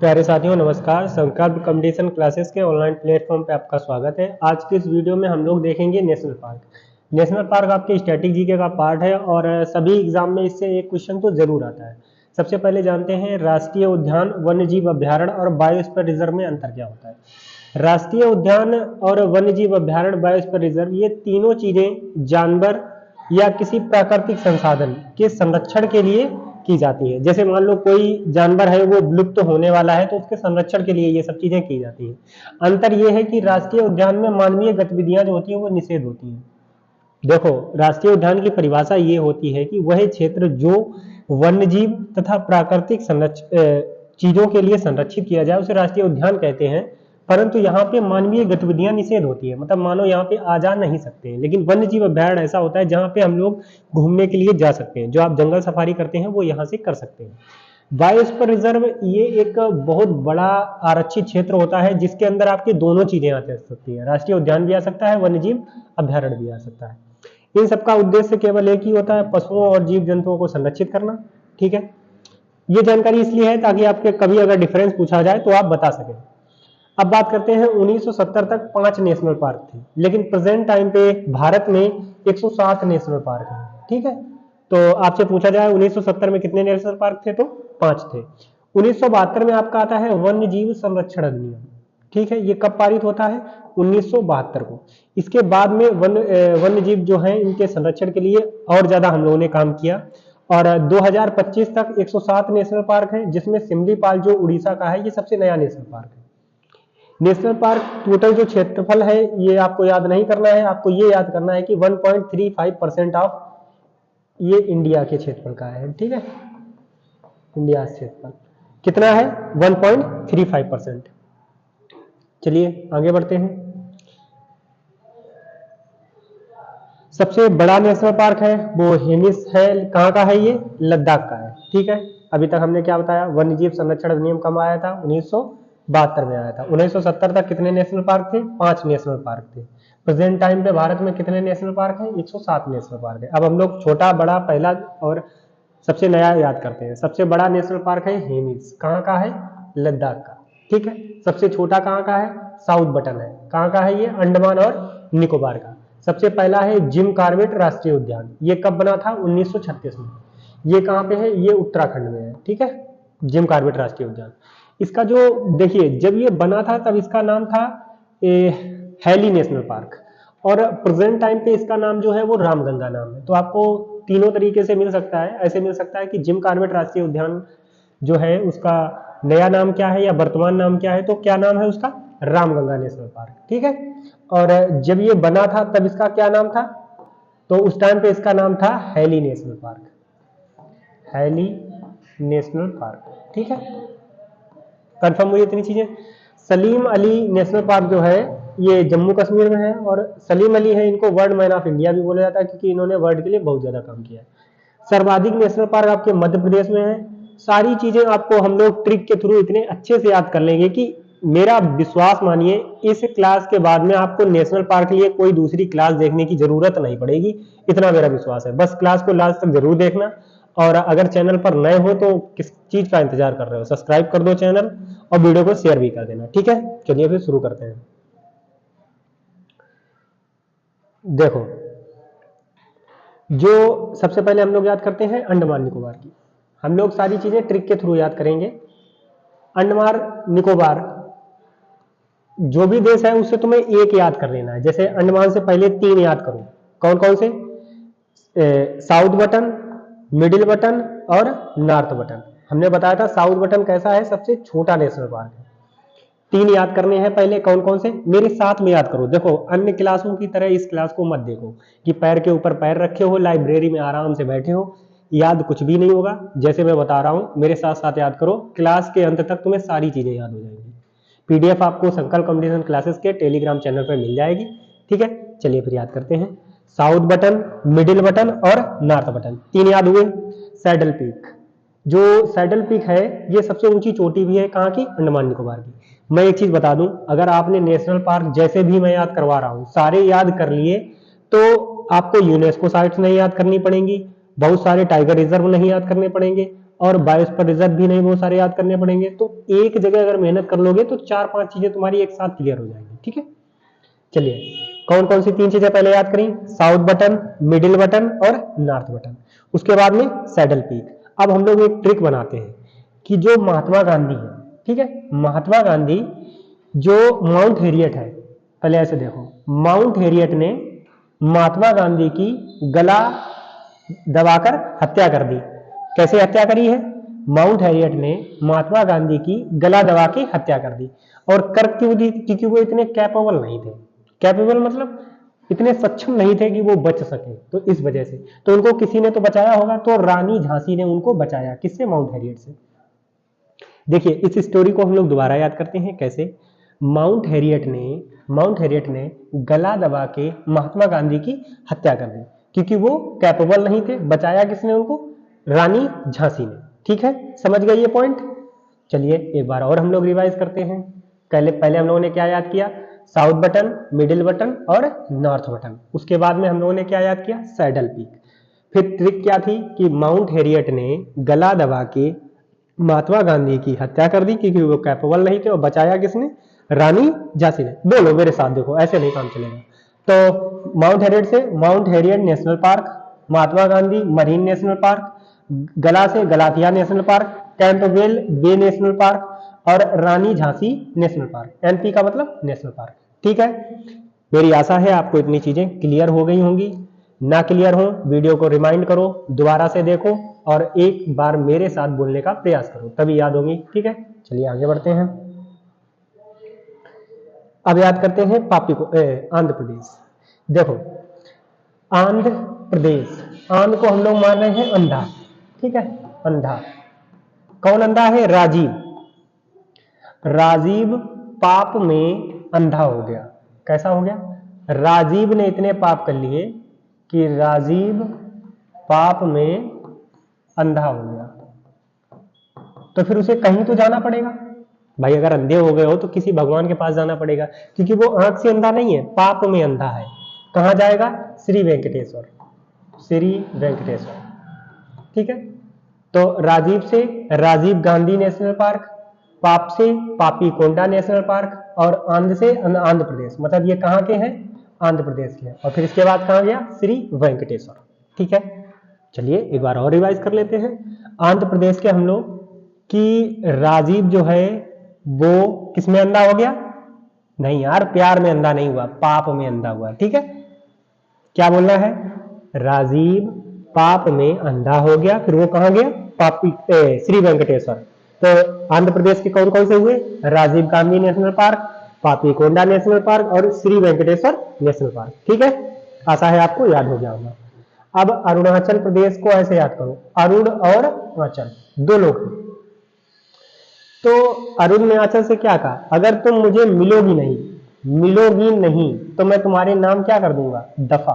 प्यारे साथियों नमस्कार। संकल्प कंपटीशन क्लासेस के ऑनलाइन प्लेटफॉर्म पे आपका स्वागत है। आज की इस वीडियो में हम लोग देखेंगे नेशनल पार्क। नेशनल पार्क आपके स्टैटिक जीके का पार्ट है और सभी एग्जाम में इससे एक क्वेश्चन तो जरूर आता है। सबसे पहले जानते हैं राष्ट्रीय उद्यान, वन्यजीव अभ्यारण्य और बायोस्फीयर रिजर्व में अंतर क्या होता है। राष्ट्रीय उद्यान और वन्यजीव अभ्यारण्य, बायोस्फीयर रिजर्व, ये तीनों चीजें जानवर या किसी प्राकृतिक संसाधन के संरक्षण के लिए की जाती है। जैसे मान लो कोई जानवर है वो विलुप्त होने वाला है तो उसके संरक्षण के लिए ये सब चीजें की जाती है। अंतर ये है कि राष्ट्रीय उद्यान में मानवीय गतिविधियां जो होती हैं वो निषेध होती हैं। देखो, राष्ट्रीय उद्यान की परिभाषा ये होती है कि वह क्षेत्र जो वन्यजीव तथा प्राकृतिक चीजों के लिए संरक्षित किया जाए उसे राष्ट्रीय उद्यान कहते हैं। परंतु यहाँ पे मानवीय गतिविधियां निषेध होती है, मतलब मानो यहाँ पे आ जा नहीं सकते हैं। लेकिन वन्य जीव अभ्यारण्य ऐसा होता है जहाँ पे हम लोग घूमने के लिए जा सकते हैं। जो आप जंगल सफारी करते हैं वो यहाँ से कर सकते हैं। बायोस्फीयर रिजर्व ये एक बहुत बड़ा आरक्षित क्षेत्र होता है जिसके अंदर आपकी दोनों चीजें आ सकती है। राष्ट्रीय उद्यान भी आ सकता है, वन्यजीव अभ्यारण्य भी आ सकता है। इन सबका उद्देश्य केवल एक ही होता है, पशुओं और जीव जंतुओं को संरक्षित करना। ठीक है, ये जानकारी इसलिए है ताकि आपके कभी अगर डिफरेंस पूछा जाए तो आप बता सकें। अब बात करते हैं 1970 तक 5 नेशनल पार्क थे, लेकिन प्रेजेंट टाइम पे भारत में 107 नेशनल पार्क हैं। ठीक है, तो आपसे पूछा जाए 1970 में कितने नेशनल पार्क थे तो 5 थे। 1972 में आपका आता है वन्य जीव संरक्षण अधिनियम। ठीक है, ये कब पारित होता है? 1972 को। इसके बाद में वन्य जीव जो है इनके संरक्षण के लिए और ज्यादा हम लोगों ने काम किया और 2025 तक 107 नेशनल पार्क है, जिसमें सिमलीपाल जो उड़ीसा का है ये सबसे नया नेशनल पार्क है। नेशनल पार्क टोटल जो क्षेत्रफल है ये आपको याद नहीं करना है, आपको ये याद करना है कि 1.35% ऑफ ये इंडिया के क्षेत्रफल का है। ठीक है, इंडिया क्षेत्रफल कितना है? 1.35%। चलिए आगे बढ़ते हैं। सबसे बड़ा नेशनल पार्क है वो हेमिस है। कहाँ का है ये? लद्दाख का है। ठीक है, अभी तक हमने क्या बताया? वन्यजीव संरक्षण अधिनियम कब आया था? 1972 में आया था। 1970 तक कितने नेशनल पार्क थे? 5 नेशनल पार्क थे। प्रेजेंट टाइम पे भारत में कितने नेशनल पार्क हैं? 107 नेशनल पार्क है। अब हम लोग छोटा बड़ा पहला और सबसे नया याद करते हैं। सबसे बड़ा नेशनल पार्क है हेमिस। कहाँ का है? लद्दाख का। ठीक है, सबसे छोटा कहाँ का है? साउथ बटन है। कहाँ का है ये? अंडमान और निकोबार का। सबसे पहला है जिम कॉर्बेट राष्ट्रीय उद्यान। ये कब बना था? 1936 में। ये कहाँ पे है? ये उत्तराखंड में है। ठीक है, जिम कॉर्बेट राष्ट्रीय उद्यान। इसका जो देखिए जब ये बना था तब इसका नाम था हैली नेशनल पार्क और प्रेजेंट टाइम पे इसका नाम जो है वो रामगंगा नाम है। तो आपको तीनों तरीके से मिल सकता है। ऐसे मिल सकता है कि जिम कॉर्बेट राष्ट्रीय उद्यान जो है उसका नया नाम क्या है या वर्तमान नाम क्या है, तो क्या नाम है उसका? Ramganga national Park. ठीक है, और जब ये बना था तब इसका क्या नाम था? तो उस टाइम पे इसका नाम था Hailey National Park. Hailey National Park. ठीक है, कंफर्म हुई इतनी चीजें। सलीम अली नेशनल पार्क जो है ये जम्मू कश्मीर में है और सलीम अली है, इनको वर्ल्ड मैन ऑफ इंडिया भी बोला जाता है क्योंकि इन्होंने वर्ल्ड के लिए बहुत ज्यादा काम किया है। सर्वाधिक नेशनल पार्क आपके मध्य प्रदेश में है। सारी चीजें आपको हम लोग ट्रिक के थ्रू इतने अच्छे से याद कर लेंगे कि मेरा विश्वास मानिए इस क्लास के बाद में आपको नेशनल पार्क के लिए कोई दूसरी क्लास देखने की जरूरत नहीं पड़ेगी, इतना मेरा विश्वास है। बस क्लास को लास्ट तक जरूर देखना और अगर चैनल पर नए हो तो किस चीज का इंतजार कर रहे हो? सब्सक्राइब कर दो चैनल और वीडियो को शेयर भी कर देना। ठीक है, चलिए फिर शुरू करते हैं। देखो, जो सबसे पहले हम लोग याद करते हैं अंडमान निकोबार की। हम लोग सारी चीजें ट्रिक के थ्रू याद करेंगे। अंडमान निकोबार जो भी देश है उससे तुम्हें एक याद कर लेना है। जैसे अंडमान से पहले 3 याद करो। कौन कौन से? साउथ बटन, मिडिल बटन और नॉर्थ बटन। हमने बताया था साउथ बटन कैसा है? सबसे छोटा नेशनल पार्क है। 3 याद करने हैं पहले। कौन कौन से? मेरे साथ में याद करो। देखो, अन्य क्लासों की तरह इस क्लास को मत देखो कि पैर के ऊपर पैर रखे हो, लाइब्रेरी में आराम से बैठे हो, याद कुछ भी नहीं होगा। जैसे मैं बता रहा हूं मेरे साथ साथ याद करो, क्लास के अंत तक तुम्हें सारी चीजें याद हो जाएंगी। पीडीएफ आपको संकल्प कंपटीशन क्लासेस के टेलीग्राम चैनल पर मिल जाएगी। ठीक है, चलिए फिर याद करते हैं। साउथ बटन, मिडिल बटन और नॉर्थ बटन। 3 याद हुए। सैडल पीक, जो सैडल पीक है ये सबसे ऊंची चोटी भी है। कहाँ की? अंडमान निकोबार की। मैं एक चीज बता दूं, अगर आपने नेशनल पार्क जैसे भी मैं याद करवा रहा हूं सारे याद कर लिए तो आपको यूनेस्को साइट्स नहीं याद करनी पड़ेंगी, बहुत सारे टाइगर रिजर्व नहीं याद करने पड़ेंगे और बायोस पर रिजर्व भी नहीं बहुत सारे याद करने पड़ेंगे। तो एक जगह अगर मेहनत कर लोगे तो 4-5 चीजें तुम्हारी एक साथ क्लियर हो जाएंगी। ठीक है, चलिए कौन कौन सी 3 चीजें पहले याद करी? साउथ बटन, मिडिल बटन और नॉर्थ बटन, उसके बाद में सैडल पीक। अब हम लोग एक ट्रिक बनाते हैं कि जो महात्मा गांधी है, ठीक है, महात्मा गांधी जो माउंट हैरियट है, पहले ऐसे देखो, माउंट हैरियट ने महात्मा गांधी की गला दबाकर हत्या कर दी। कैसे हत्या करी है? माउंट हैरियट ने महात्मा गांधी की गला दबा के हत्या कर दी। और कर क्यों दी? क्योंकि वो इतने कैपेबल नहीं थे। कैपेबल मतलब इतने सक्षम नहीं थे कि वो बच सके, तो इस वजह से तो उनको किसी ने तो बचाया होगा। तो रानी झांसी ने उनको बचाया। किससे? माउंट हैरियट से। देखिए इस स्टोरी को हम लोग दोबारा याद करते हैं। कैसे? माउंट हैरियट ने गला दबा के महात्मा गांधी की हत्या कर दी क्योंकि वो कैपेबल नहीं थे। बचाया किसने उनको? रानी झांसी ने। ठीक है, समझ गए ये पॉइंट? चलिए एक बार और हम लोग रिवाइज करते हैं। पहले हम लोगों ने क्या याद किया? साउथ बटन, मिडिल बटन और नॉर्थ बटन। उसके बाद में हम लोगों ने क्या याद किया? Saddle peak. फिर ट्रिक क्या थी कि माउंट हैरियट ने गला दबा के महात्मा गांधी की हत्या कर दी क्योंकि वो कैपेबल नहीं थे। और बचाया किसने? रानी झांसी ने। बोलो मेरे साथ, देखो ऐसे नहीं काम चलेगा। तो माउंट हैरियट से mount Harriet national park, Mahatma Gandhi marine national park, गला से गलाथिया नेशनल पार्क, कैंपबेल बे नेशनल पार्क और रानी झांसी नेशनल पार्क। एनपी का मतलब नेशनल पार्क। ठीक है, मेरी आशा है आपको इतनी चीजें क्लियर हो गई होंगी। ना क्लियर हो वीडियो को रिमाइंड करो, दोबारा से देखो और एक बार मेरे साथ बोलने का प्रयास करो, तभी याद होगी। ठीक है, चलिए आगे बढ़ते हैं। अब याद करते हैं पापी को, आंध्र प्रदेश। देखो आंध्र प्रदेश, आंध्र को हम लोग मान रहे हैं अंधा। ठीक है, अंधा। कौन अंधा है? राजीव। राजीव पाप में अंधा हो गया। कैसा हो गया? राजीव ने इतने पाप कर लिए कि राजीव पाप में अंधा हो गया। तो फिर उसे कहीं तो जाना पड़ेगा भाई। अगर अंधे हो गए हो तो किसी भगवान के पास जाना पड़ेगा क्योंकि वो आंख से अंधा नहीं है, पाप में अंधा है। कहां जाएगा? श्री वेंकटेश्वर, श्री वेंकटेश्वर। ठीक है, तो राजीव से राजीव गांधी नेशनल पार्क, पाप से पापी कोंडा नेशनल पार्क और आंध्र से आंध्र प्रदेश। मतलब ये कहां के हैं? आंध्र प्रदेश के। और फिर इसके बाद कहां गया? श्री वेंकटेश्वर। ठीक है, चलिए एक बार और रिवाइज कर लेते हैं। आंध्र प्रदेश के हम लोग कि राजीव जो है वो किसमें अंधा हो गया? नहीं यार, प्यार में अंधा नहीं हुआ, पाप में अंधा हुआ। ठीक है, क्या बोलना है? राजीव पाप में अंधा हो गया। फिर वो कहां गया? श्री वेंकटेश्वर। तो आंध्र प्रदेश के कौन कौन से हुए? राजीव गांधी नेशनल पार्क, पापी कोंडा नेशनल पार्क और श्री वेंकटेश्वर नेशनल पार्क। ठीक है, आशा है आपको याद हो गया होगा। अब अरुणाचल प्रदेश को ऐसे याद करो, अरुण और अरुणाचल दो लोग। तो अरुण ने आंचल से क्या कहा? अगर तुम मुझे मिलोगी नहीं तो मैं तुम्हारे नाम क्या कर दूंगा? दफा।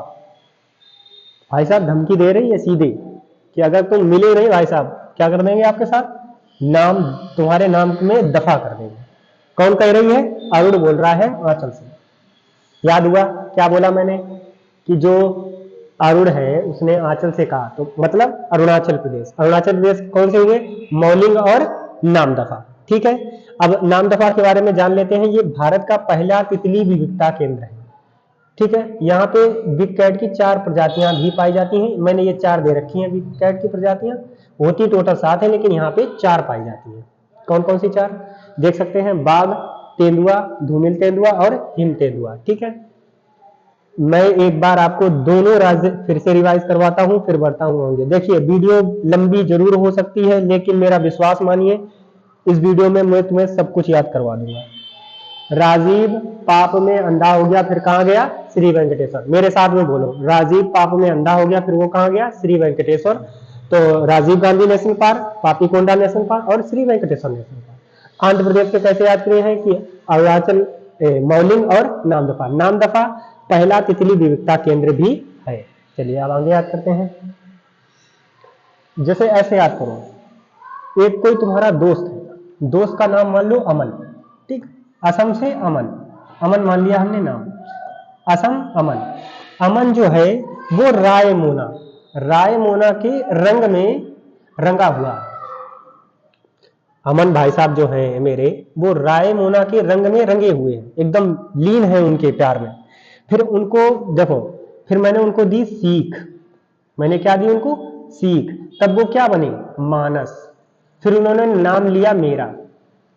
भाई साहब धमकी दे रही है सीधे कि अगर तुम मिले नहीं भाई साहब क्या कर देंगे आपके साथ? नाम, तुम्हारे नाम में दफा कर देंगे। कौन कह रही है? अरुण बोल रहा है आंचल से। याद हुआ क्या बोला मैंने? कि जो अरुण है उसने आंचल से कहा, तो मतलब अरुणाचल प्रदेश। अरुणाचल प्रदेश कौन से हुए? मौलिंग और नामदफा। ठीक है, अब नामदफा के बारे में जान लेते हैं। ये भारत का पहला तितली विविधता केंद्र है। ठीक है, यहाँ पे बिग कैट की 4 प्रजातियां भी पाई जाती हैं। मैंने ये 4 दे रखी हैं बिग कैट की प्रजातियां। होती टोटल 7 है लेकिन यहाँ पे 4 पाई जाती हैं। कौन कौन सी 4 देख सकते हैं? बाघ, तेंदुआ, धूमिल तेंदुआ और हिम तेंदुआ। ठीक है, मैं एक बार आपको दोनों राज्य फिर से रिवाइज करवाता हूं, फिर बढ़ता हूं। देखिए वीडियो लंबी जरूर हो सकती है लेकिन मेरा विश्वास मानिए, इस वीडियो में मैं तुम्हें सब कुछ याद करवा दूंगा। राजीव पाप में अंधा हो गया, फिर कहां गया? श्री वेंकटेश्वर। मेरे साथ में बोलो, राजीव पाप में अंधा हो गया, फिर वो कहां गया? श्री वेंकटेश्वर। तो Rajiv Gandhi National Park, Papikonda National Park और श्री वेंकटेश्वर नेशनल पार्क। आंध्र प्रदेश के कैसे याद किए हैं? कि अरुणाचल, मौलिंग और नामदफा। नामदफा पहला तितली विविधता केंद्र भी है। चलिए अब आगे याद करते हैं। जैसे ऐसे याद करो, एक कोई तुम्हारा दोस्त है, दोस्त का नाम मान लो अमन। ठीक, असम से अमन, अमन मान लिया हमने नाम। असम अमन। अमन जो है वो रायमोना के रंग में रंगा हुआ। अमन भाई साहब जो हैं मेरे, वो रायमोना के रंग में रंगे हुए हैं, एकदम लीन है उनके प्यार में। फिर उनको देखो, फिर मैंने उनको दी सीख, मैंने क्या दी उनको, सीख, तब वो क्या बने, मानस। फिर उन्होंने नाम लिया मेरा,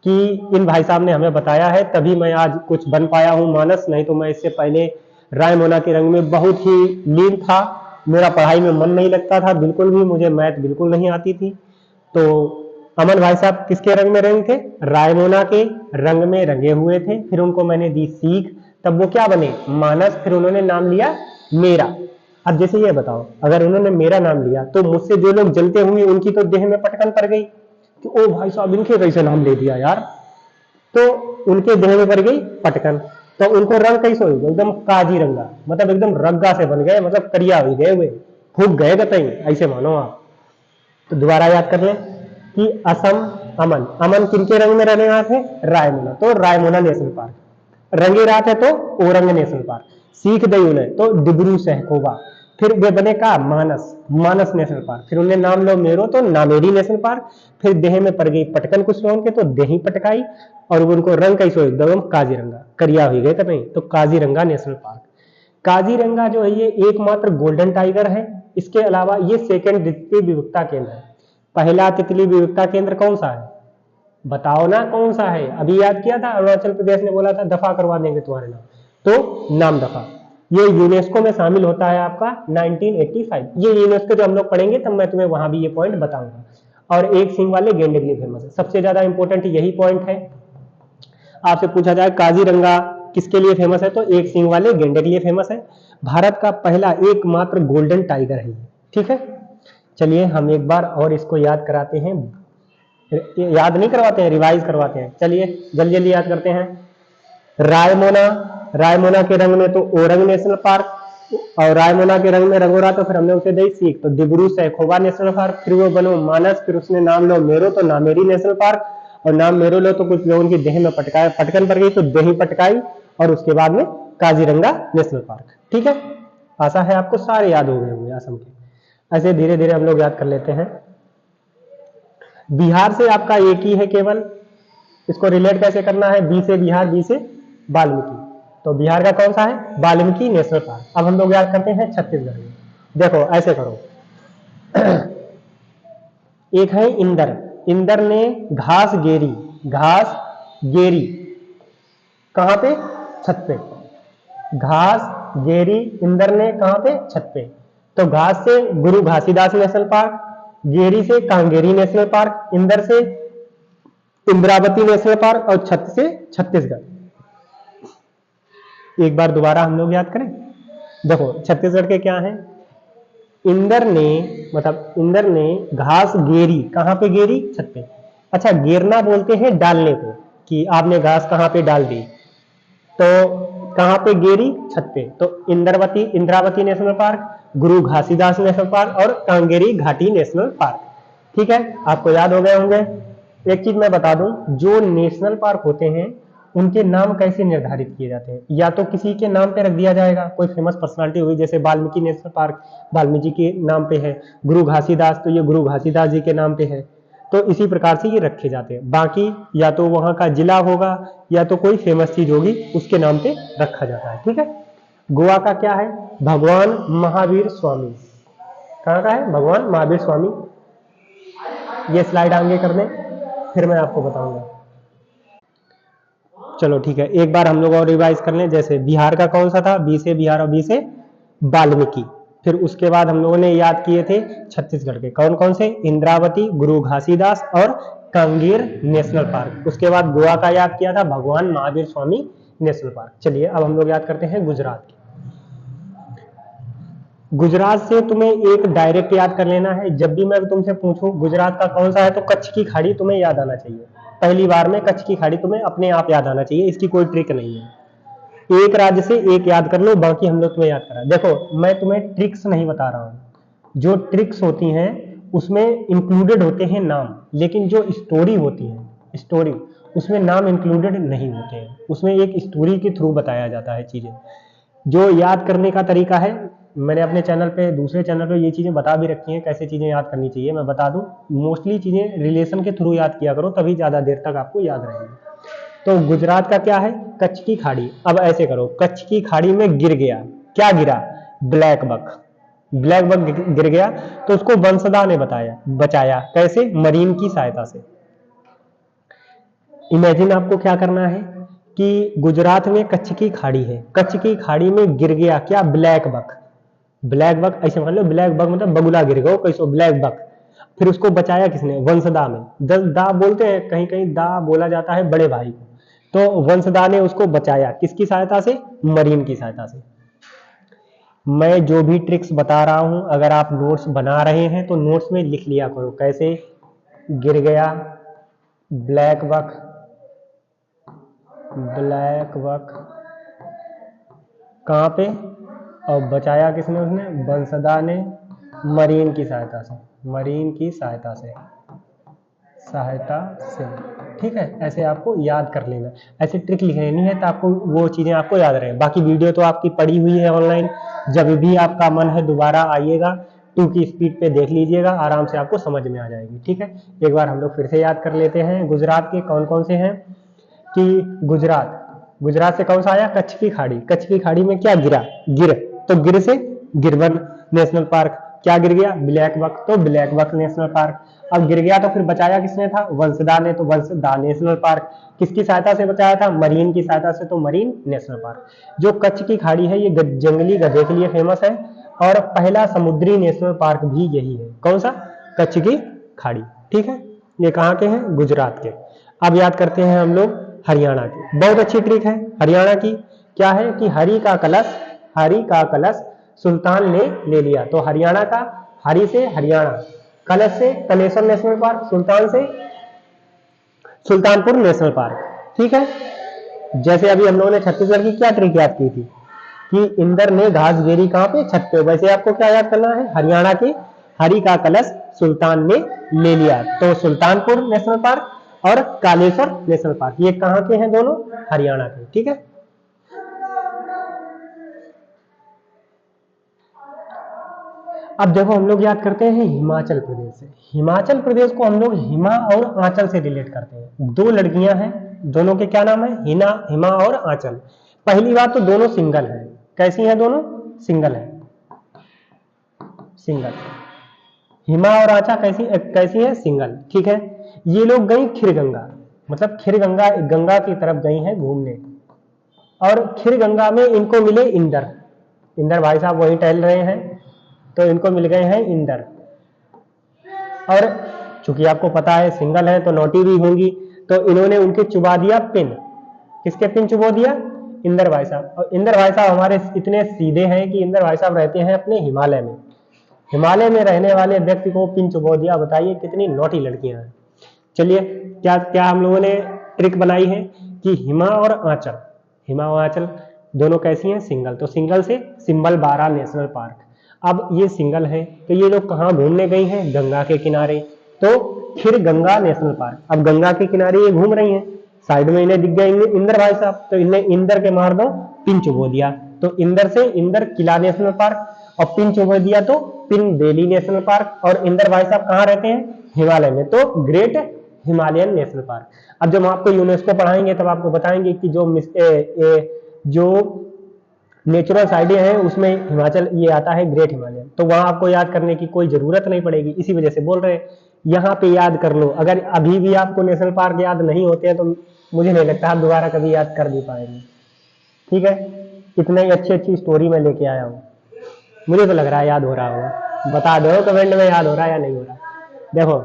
कि इन भाई साहब ने हमें बताया है तभी मैं आज कुछ बन पाया हूं मानस, नहीं तो मैं इससे पहले रायमोना के रंग में बहुत ही लीन था, मेरा पढ़ाई में मन नहीं लगता था बिल्कुल भी, मुझे मैथ बिल्कुल नहीं आती थी। तो अमन भाई साहब किसके रंग में रंगे थे, रायमोना के रंग में रंगे हुए थे। फिर उनको मैंने दी सीख, तब वो क्या बने, मानस। फिर उन्होंने नाम लिया मेरा। अब जैसे ये बताओ, अगर उन्होंने मेरा नाम लिया तो मुझसे जो लोग जलते होंगे उनकी तो देह में पटकन पड़ गई कि ओ भाई साहब इनके कैसे नाम ले दिया यार, तो उनके देह में पड़ गई पटकन। तो उनको रंग कैसे हो, एकदम काजीरंगा, मतलब एकदम रंगा से बन गए, मतलब करिया हो गए हुए, फूक गए कतई, ऐसे मानो आप। तो दोबारा याद कर लें कि असम, अमन, अमन किनके रंग में रहने वाले थे, रायमोना, तो रायमोना नेशनल पार्क। रंगे रात है तो ओरंग नेशनल पार्क। सीख दई उन्हें तो डिब्रू सहकोबा। फिर वे बने का मानस, मानस नेशनल पार्क। फिर उन्हें नाम लो मेरो तो नामेरी नेशनल पार्क। फिर देह में पड़ गई पटकन कुछ लोगों के, तो देही पटकाई, और उनको रंग कैसे एकदम काजीरंगा, करिया हो गए नहीं, तो काजीरंगा नेशनल पार्क। काजीरंगा जो है ये एकमात्र गोल्डन टाइगर है। इसके अलावा ये सेकंड तितली विविधता केंद्र है। पहला तितली विविधता केंद्र कौन सा है, बताओ ना कौन सा है, अभी याद किया था, अरुणाचल प्रदेश ने बोला था दफा करवा देंगे तुम्हारे नाम, तो नाम दफा। ये यूनेस्को में शामिल होता है आपका 1985। ये यूनेस्को जो हम लोग पढ़ेंगे तब मैं तुम्हें वहां भी ये पॉइंट बताऊंगा। और एक सिंग वाले गेंडे के लिए फेमस है, सबसे ज्यादा इंपॉर्टेंट यही पॉइंट है। आपसे पूछा जाए काजीरंगा किसके लिए फेमस है, तो एक सिंग वाले गेंडे के लिए फेमस है। भारत का पहला एकमात्र गोल्डन टाइगर है, ठीक है। चलिए हम एक बार और इसको याद कराते हैं, याद नहीं करवाते हैं, रिवाइज करवाते हैं। चलिए जल्दी जल्दी याद करते हैं। रायमोना, रायमोना के रंग में तो ओरंग नेशनल पार्क, और रायमोना के रंग में रंगो रहा तो फिर हमने उसे दी सीख, तो डिब्रू सैखोवा नेशनल पार्क। फिर वो बनो मानस, फिर उसने नाम लो मेरो तो नामेरी नेशनल पार्क, और नाम मेरो लो तो कुछ लोगों की देह में पटकाया, पटकन पड़ गई तो देही पटकाई, और उसके बाद में काजीरंगा नेशनल पार्क, ठीक है। आशा है आपको सारे याद हो गए होंगे असम के। ऐसे धीरे धीरे हम लोग याद कर लेते हैं। बिहार से आपका एक ही है केवल, इसको रिलेट कैसे करना है, बी से बिहार, बी से वाल्मीकि, तो बिहार का कौन सा है, वाल्मीकि नेशनल पार्क। अब हम लोग याद करते हैं छत्तीसगढ़ में। देखो ऐसे करो एक है इंदर, इंदर ने घास गेरी, घास गेरी कहां पे, छत पे, घास गेरी इंदर ने कहां पे, छत पे। तो घास से गुरु घासीदास नेशनल पार्क, गेरी से कांगेरी नेशनल पार्क, इंदर से इंद्रावती नेशनल पार्क, और छत से छत्तीसगढ़। एक बार दोबारा हम लोग याद करें। देखो छत्तीसगढ़ के क्या है, इंदर ने, मतलब इंदर ने घास गेरी, कहां पे गेरी, छत पे। अच्छा गेरना बोलते हैं डालने को, कि आपने घास कहां पे डाल दी, तो कहां पे गेरी, छत पे। तो इंद्रावती, इंद्रावती नेशनल पार्क, गुरु घासीदास नेशनल पार्क, और कांगेरी घाटी नेशनल पार्क, ठीक है। आपको याद हो गए होंगे। एक चीज मैं बता दूं, जो नेशनल पार्क होते हैं उनके नाम कैसे निर्धारित किए जाते हैं, या तो किसी के नाम पे रख दिया जाएगा, कोई फेमस पर्सनालिटी हुई, जैसे वाल्मीकि नेशनल पार्क वाल्मीकि के नाम पे है, गुरु घासीदास तो ये गुरु घासीदास जी के नाम पे है, तो इसी प्रकार से ये रखे जाते हैं। बाकी या तो वहां का जिला होगा, या तो कोई फेमस चीज होगी उसके नाम पे रखा जाता है, ठीक है। गोवा का क्या है, भगवान महावीर स्वामी, कहाँ का है, भगवान महावीर स्वामी। ये स्लाइड आगे कर दें फिर मैं आपको बताऊंगा। चलो ठीक है, एक बार हम लोग और रिवाइज कर लें। जैसे बिहार का कौन सा था, बी से बिहार और बी से वाल्मीकि। फिर उसके बाद हम लोगों ने याद किए थे छत्तीसगढ़ के कौन कौन से, इंद्रावती, गुरु घासीदास और कांगेर नेशनल पार्क। उसके बाद गोवा का याद किया था भगवान महावीर स्वामी नेशनल पार्क। चलिए अब हम लोग याद करते हैं गुजरात की। गुजरात से तुम्हें एक डायरेक्ट याद कर लेना है। जब भी मैं तुमसे पूछूं गुजरात का कौन सा है, तो कच्छ की खाड़ी तुम्हें याद आना चाहिए। पहली बार में कच्छ की खाड़ी तुम्हें अपने आप याद आना चाहिए, इसकी कोई ट्रिक नहीं है। एक राज्य से एक याद कर लो, बाकी हम लोग तुम्हें याद करा। देखो मैं तुम्हें ट्रिक्स नहीं बता रहा हूं, जो ट्रिक्स होती हैं उसमें इंक्लूडेड होते हैं नाम, लेकिन जो स्टोरी होती है, स्टोरी उसमें नाम इंक्लूडेड नहीं होते हैं, उसमें एक स्टोरी के थ्रू बताया जाता है चीजें। जो याद करने का तरीका है मैंने अपने चैनल पे, दूसरे चैनल पे ये चीज़ें बता भी रखी हैं कैसे चीज़ें याद करनी चाहिए। मैं बता दूं, मोस्टली चीज़ें रिलेशन के थ्रू याद किया करो, तभी ज़्यादा देर तक आपको याद रहेगी। तो गुजरात का क्या है? कच्छ की खाड़ी। अब ऐसे करो, कच्छ की खाड़ी में गिर गया, क्या गिरा? Black buck. ब्लैक बक गिर गया तो उसको वंशदा ने बचाया। कैसे? मरीन की सहायता से। इमेजिन आपको क्या करना है कि गुजरात में कच्छ की खाड़ी है, कच्छ की खाड़ी में गिर गया क्या? Black buck. ब्लैक बक, ऐसे मान लो ब्लैक बक मतलब बगुला गिर गया, कैसे? Black buck. फिर उसको बचाया किसने? वंशदा में। दा बोलते हैं, कहीं कहीं दा बोला जाता है बड़े भाई को। तो वंशदा ने उसको बचाया, किसकी सहायता से? मरीन की सहायता से। मैं जो भी ट्रिक्स बता रहा हूं, अगर आप नोट्स बना रहे हैं तो नोट्स में लिख लिया करो। कैसे? गिर गया ब्लैक बक, ब्लैक बक कहां पे, और बचाया किसने? उसने, वंशदा ने, मरीन की सहायता से। मरीन की सहायता से, ठीक है। ऐसे आपको याद कर लेना, ऐसे ट्रिक लिख लेनी है तो आपको वो चीजें आपको याद रहे। बाकी वीडियो तो आपकी पड़ी हुई है ऑनलाइन, जब भी आपका मन है दोबारा आइएगा, 2 की स्पीड पे देख लीजिएगा, आराम से आपको समझ में आ जाएगी। ठीक है, एक बार हम लोग फिर से याद कर लेते हैं। गुजरात के कौन कौन से हैं कि गुजरात से कौन सा आया? कच्छ की खाड़ी। कच्छ की खाड़ी में क्या गिरा? गिर। तो गिर से गिरवन नेशनल पार्क। क्या गिर गया? ब्लैक बक, तो ब्लैक बक नेशनल पार्क। अब गिर गया तो फिर बचाया किसने था? वंशदा ने, तो वंशदा नेशनल पार्क। किसकी सहायता से बचाया था? मरीन की सहायता से, तो मरीन नेशनल पार्क। जो कच्छ की खाड़ी है ये जंगली गधे के लिए फेमस है, और पहला समुद्री नेशनल पार्क भी यही है। कौन सा? कच्छ की खाड़ी। ठीक है, ये कहाँ के हैं? गुजरात के। अब याद करते हैं हम लोग हरियाणा की। बहुत अच्छी ट्रिक है हरियाणा की। क्या है कि हरि का कलश सुल्तान ने ले लिया। तो हरियाणा का, हरि से हरियाणा, कलश से कलेश्वर नेशनल पार्क, सुल्तान से सुल्तानपुर नेशनल पार्क। ठीक है। जैसे अभी हम लोगों ने छत्तीसगढ़ की क्या ट्रिक याद की थी कि इंदर ने घास घेरी कहां पे? छत पे। वैसे आपको क्या याद करना है? हरियाणा के हरि का कलश सुल्तान ने ले लिया, तो सुल्तानपुर नेशनल पार्क और कालेश्वर नेशनल पार्क, ये कहां के हैं? दोनों हरियाणा के। ठीक है। अब देखो हम लोग याद करते हैं हिमाचल प्रदेश से। हिमाचल प्रदेश को हम लोग हिमा और आंचल से रिलेट करते हैं। 2 लड़कियां हैं, दोनों के क्या नाम है? हिमा और आंचल। पहली बात तो दोनों सिंगल है। कैसी हैं दोनों? सिंगल है, सिंगल। हिमा और आंचा कैसी कैसी है? सिंगल। ठीक है। ये लोग गई खीरगंगा, मतलब खीरगंगा, गंगा की तरफ गई हैं घूमने, और खीरगंगा में इनको मिले इंदर। इंदर भाई साहब वहीं टहल रहे हैं, तो इनको मिल गए हैं इंदर। और चूंकि आपको पता है सिंगल है तो नोटी भी होंगी, तो इन्होंने उनके चुबा दिया पिन। किसके पिन चुबो दिया? इंदर भाई साहब। और इंदर भाई साहब हमारे इतने सीधे हैं कि इंदर भाई साहब रहते हैं अपने हिमालय में। हिमालय में रहने वाले व्यक्ति को पिन चुबो दिया। बताइए कितनी नोटी लड़कियां हैं। चलिए, क्या क्या हम लोगों ने ट्रिक बनाई है कि हिमा और आंचल, हिमा और आंचल दोनों कैसी हैं? सिंगल। तो सिंगल से सिंबल 12 नेशनल पार्क। अब ये सिंगल है तो ये लोग कहाँ घूमने गई हैं? गंगा के किनारे, तो फिर गंगा नेशनल पार्क। अब गंगा के किनारे ये घूम रही हैं, साइड में इन्हें दिख गए इंदर भाई साहब, तो इन्हें इंदर के मार दो पिन चुबो दिया, तो इंदर से इंदर किला नेशनल पार्क, और पिन चुबो दिया तो पिन वैली नेशनल पार्क। और इंदर भाई साहब कहाँ रहते हैं? हिमालय में, तो ग्रेट हिमालयन नेशनल पार्क। अब जब हम आपको यूनेस्को पढ़ाएंगे तब आपको बताएंगे कि जो नेचुरल साइडें हैं उसमें हिमाचल ये आता है ग्रेट हिमालयन, तो वहां आपको याद करने की कोई जरूरत नहीं पड़ेगी। इसी वजह से बोल रहे हैं यहाँ पे याद कर लो। अगर अभी भी आपको नेशनल पार्क याद नहीं होते हैं तो मुझे नहीं लगता आप दोबारा कभी याद कर भी पाएंगे। ठीक है, इतनी अच्छी अच्छी स्टोरी मैं लेके आया हूँ, मुझे तो लग रहा है याद हो रहा होगा। बता दो कमेंट में याद हो रहा है या नहीं हो रहा। देखो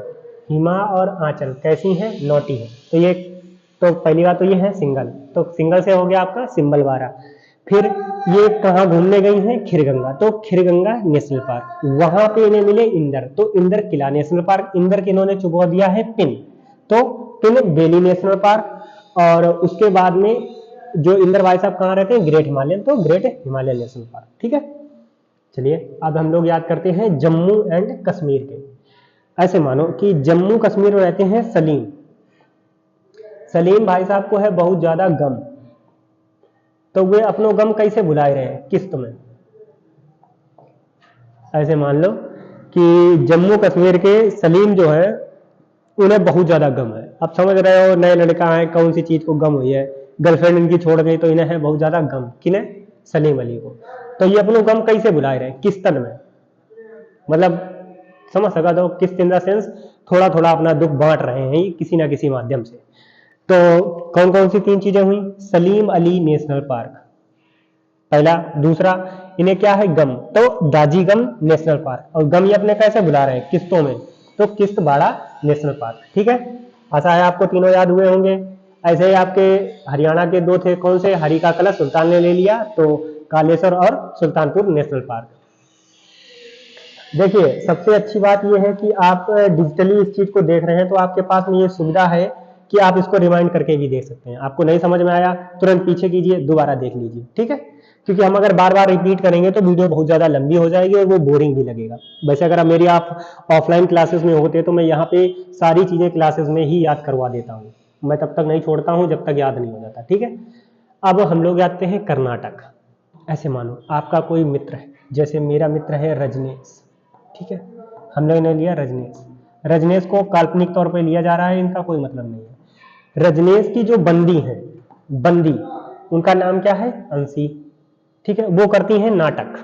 हिमा और आंचल कैसी हैं? नोटी है। तो ये, तो पहली बात तो ये है सिंगल, तो सिंगल से हो गया आपका सिंबल 12। फिर ये कहाँ घूमने गई हैं? खीरगंगा, तो खीरगंगा नेशनल पार्क। वहां पे इन्हें मिले इंदर, तो इंदर किला नेशनल पार्क। इंदर के इन्होंने चुबवा दिया है पिन, तो पिन वैली नेशनल पार्क। और उसके बाद में जो इंदर भाई साहब कहाँ रहते हैं? ग्रेट हिमालयन, तो ग्रेट हिमालयन नेशनल पार्क। ठीक है। चलिए अब हम लोग याद करते हैं जम्मू एंड कश्मीर के। ऐसे मानो कि जम्मू कश्मीर में रहते हैं सलीम। सलीम भाई साहब को है बहुत ज्यादा गम, तो वे अपनो गम कैसे भुलाए रहे हैं? किस्त में। ऐसे मान लो कि जम्मू कश्मीर के सलीम जो है उन्हें बहुत ज्यादा गम है। आप समझ रहे हो, नए लड़का है, कौन सी चीज को गम हुई है, गर्लफ्रेंड इनकी छोड़ गई तो इन्हें है बहुत ज्यादा गम। किन्हें? सलीम अली को। तो ये अपनो गम कैसे बुला रहे हैं? किस्तन में, मतलब समझ सका तो किस्त इन द सेंस थोड़ा थोड़ा अपना दुख बांट रहे हैं किसी ना किसी माध्यम से। तो कौन कौन सी 3 चीजें हुई? सलीम अली नेशनल पार्क पहला। दूसरा, इन्हें क्या है? गम, तो दाजीगम नेशनल पार्क। और गम ये अपने कैसे बुला रहे हैं? किस्तों में, तो किस्तवाड़ा नेशनल पार्क। ठीक है, आशा है आपको तीनों याद हुए होंगे। ऐसे ही आपके हरियाणा के 2 थे, कौन से? हरी का कलश सुल्तान ने ले लिया, तो कालेश्वर और सुल्तानपुर नेशनल पार्क। देखिए, सबसे अच्छी बात यह है कि आप डिजिटली इस चीज को देख रहे हैं तो आपके पास में ये सुविधा है कि आप इसको रिमाइंड करके भी देख सकते हैं। आपको नहीं समझ में आया तुरंत पीछे कीजिए, दोबारा देख लीजिए। ठीक है, क्योंकि हम अगर बार बार रिपीट करेंगे तो वीडियो बहुत ज्यादा लंबी हो जाएगी और वो बोरिंग भी लगेगा। वैसे अगर मेरी आप ऑफलाइन क्लासेस में होते तो मैं यहाँ पे सारी चीजें क्लासेस में ही याद करवा देता हूँ। मैं तब तक नहीं छोड़ता हूँ जब तक याद नहीं हो जाता। ठीक है, अब हम लोग आते हैं कर्नाटक। ऐसे मानो आपका कोई मित्र है, जैसे मेरा मित्र है रजनीश। ठीक है, हम लोगों ने लिया रजनीश। रजनीश को काल्पनिक तौर पर लिया जा रहा है, इनका कोई मतलब नहीं है। रजनीश की जो बंदी है, बंदी, उनका नाम क्या है? अंशी। ठीक है, वो करती हैं नाटक।